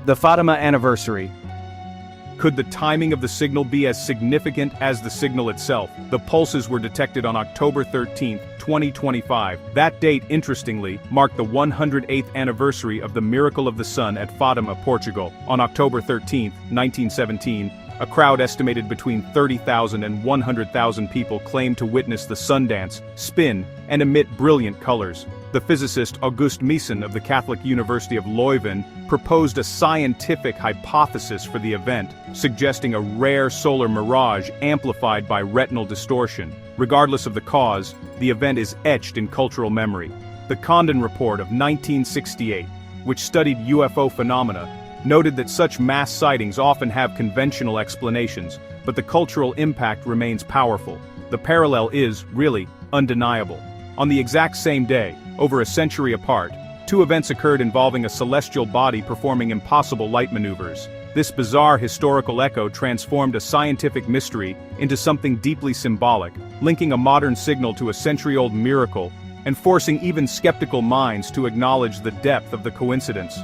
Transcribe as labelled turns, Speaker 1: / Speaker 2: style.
Speaker 1: The Fátima anniversary.
Speaker 2: Could the timing of the signal be as significant as the signal itself? The pulses were detected on October 13, 2025. That date, interestingly, marked the 108th anniversary of the miracle of the sun at Fátima, Portugal. On October 13, 1917, a crowd estimated between 30,000 and 100,000 people claimed to witness the sun dance, spin, and emit brilliant colors. The physicist Auguste Meessen of the Catholic University of Leuven proposed a scientific hypothesis for the event, suggesting a rare solar mirage amplified by retinal distortion. Regardless of the cause, the event is etched in cultural memory. The Condon Report of 1968, which studied UFO phenomena, noted that such mass sightings often have conventional explanations, but the cultural impact remains powerful. The parallel is, really, undeniable. On the exact same day, over a century apart, two events occurred involving a celestial body performing impossible light maneuvers. This bizarre historical echo transformed a scientific mystery into something deeply symbolic, linking a modern signal to a century-old miracle and forcing even skeptical minds to acknowledge the depth of the coincidence.